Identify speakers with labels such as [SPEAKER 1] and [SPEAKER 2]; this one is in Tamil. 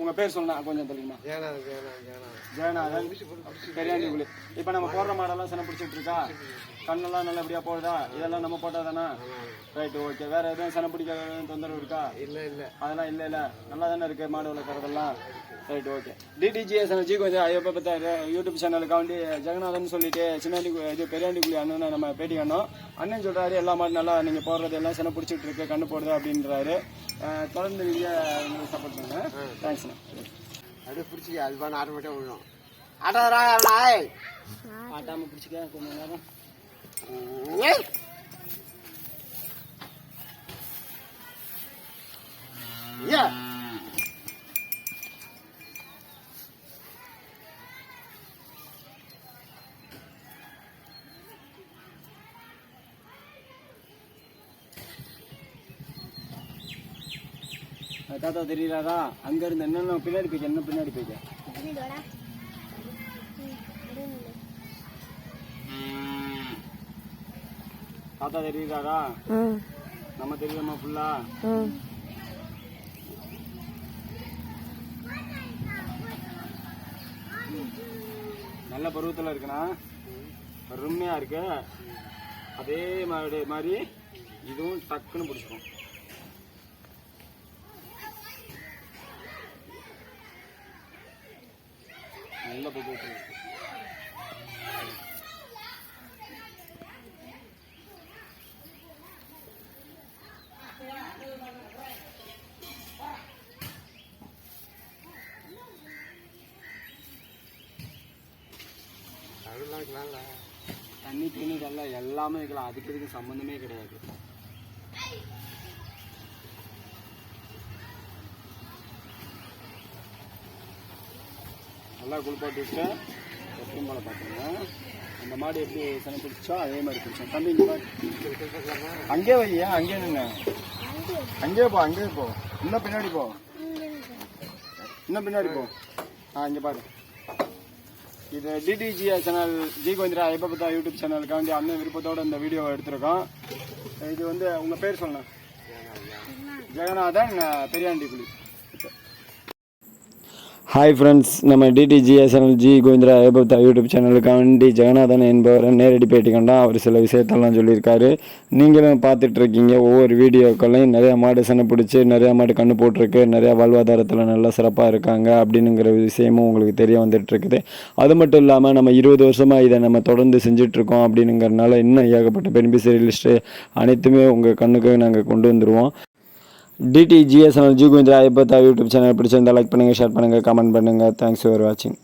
[SPEAKER 1] உங்கள் பேர் சொல்லலாம் கொஞ்சம் தெரியுமா? ஜெயநாதன் பெரியாண்டிக்குழி. இப்போ நம்ம போடுற மாடெல்லாம் சின்ன பிடிச்சிட்டு இருக்கா? கண்ணெல்லாம் நல்லபடியாக போடுதா? இதெல்லாம் நம்ம போட்டால் தானே? Right, okay. வேறு எதுவும் சின்ன பிடிக்க தொந்தரவு இருக்கா? இல்லை அதெல்லாம் இல்லை நல்லா தானே இருக்குது மாடு வளர்க்குறதெல்லாம்? Right, okay. டிடிஜிஎஸ் சேனல் கொஞ்சம் எப்போ பார்த்தா யூடியூப் சேனலுக்காண்டி ஜெகநாதன் சொல்லிட்டு சின்னாண்டி இது பெரியாண்டிக்குழி அண்ணனை நம்ம பேட்டி காணோம். அண்ணன் சொல்கிறாரு எல்லா மாடு நல்லா நீங்கள் போடுறது எல்லாம் சின்ன பிடிச்சிட்டு இருக்கு, கண்ணு போடுறது அப்படின்றாரு. தொடர்ந்து நீங்கள் சப்போர்ட் பண்ணுங்க. தேங்க்ஸ்ண்ணா.
[SPEAKER 2] அப்படியே பிடிச்சிக்க, அது பண்ண ஆட்டோமேட்டிக்காக விழும். ஆட்டாதரா அவனாய்
[SPEAKER 1] ஆட்டாமல் பிடிச்சிக்க கொஞ்சம் நேரம். தாத்தா தெரியுறாரா? அங்க இருந்து என்ன பின்னாடி போய்க்க, என்ன பின்னாடி போய்க்க. தாத்தா தெரியுறாரா? நம்ம தெரியுமா ஃபுல்லா? நல்ல பருவத்தில் இருக்குண்ணா, அருமையா இருக்கு. அதே மாதிரி இதுவும் டக்குன்னு பிடிச்சிடும். நல்ல பருவத்தில் இருக்கு. தண்ணி தீனி இதெல்லாம் எல்லாமே வைக்கலாம், அதுக்கு இதுக்கு சம்மந்தமே கிடையாது. நல்லா குளிப்பாட்டி விட்டு எப்பயும் போல பார்த்துங்க. அந்த மாடு எப்படி சனை பிடிச்சோ அதே மாதிரி பிடிச்சோம். தம்பி இங்கே அங்கே வையா, அங்கே நின்று அங்கேயே போ, இன்னும் பின்னாடி போ, இன்னும் பின்னாடி போ. இங்கே பாரு. இது டிடிஜிஎஸ் சேனல் கோவிந்தரா எப்போ பார்த்தா யூடியூப் சேனலுக்காண்டி அண்ணன் விருப்பத்தோடு இந்த வீடியோவை எடுத்திருக்கோம். இது வந்து உங்கள் பேர் சொல்லணும். ஜெகநாதன் பெரியாண்டிக்குழி. ஹாய் ஃப்ரெண்ட்ஸ், நம்ம டிடிஜிஎஸ் சேனல் கோவிந்தரா எப்போ பார்த்தா யூடியூப் சேனலுக்காண்டி ஜெகநாதன் என்பவரை நேரடி பேட்டி கண்டோம். அவர் சில விஷயத்தெல்லாம் சொல்லியிருக்காரு. நீங்களும் பார்த்துட்ருக்கீங்க. ஒவ்வொரு வீடியோக்களையும் நிறையா மாடு சனை பிடிச்சி நிறையா மாடு கண்ணு போட்டிருக்கு, நிறையா வாழ்வாதாரத்தில் நல்லா சிறப்பாக இருக்காங்க அப்படின்னுங்கிற விஷயமும் உங்களுக்கு தெரிய வந்துட்டுருக்குது. அது மட்டும் இல்லாமல் நம்ம 20 வருஷமாக இதை நம்ம தொடர்ந்து செஞ்சிட்ருக்கோம் அப்படின்னுங்கிறனால இன்னும் ஏகப்பட்ட பெனிஃபிஷரி லிஸ்ட்டு அனைத்துமே உங்கள் கண்ணுக்கு நாங்கள் கொண்டு வந்துடுவோம். டிடிஜிஎஸ் சேனல் கோவிந்தரா எப்போ யூடியூப் சேனல் பிடிச்சிருந்தால் லைக் பண்ணுங்கள், ஷேர் பண்ணுங்கள், கமெண்ட் பண்ணுங்கள். தேங்க்ஸ் ஃபார் வாட்சிங்.